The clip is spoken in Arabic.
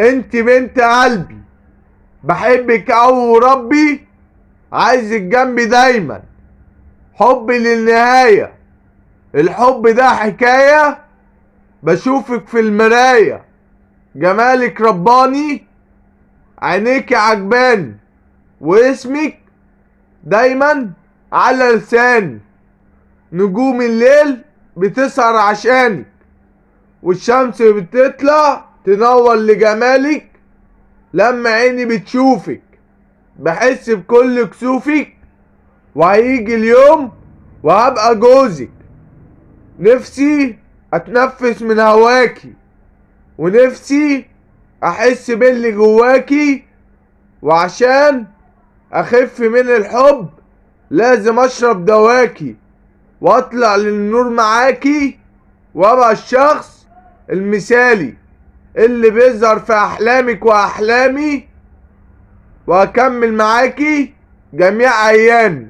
انت بنت قلبي، بحبك اوي وربي عايزك جنبي دايما، حبي للنهاية. الحب ده حكاية، بشوفك في المراية، جمالك رباني، عينيكي عجباني، واسمك دايما على لساني. نجوم الليل بتسهر عشانك، والشمس بتطلع تنور لجمالك. لما عيني بتشوفك بحس بكل كسوفك، وهيجي اليوم وهبقى جوزك. نفسي اتنفس من هواكي، ونفسي احس باللي جواكي. وعشان اخف من الحب لازم اشرب دواكي، واطلع للنور معاكي، وابقى الشخص المثالي اللي بيظهر في احلامك واحلامي، واكمل معاكي جميع ايامي.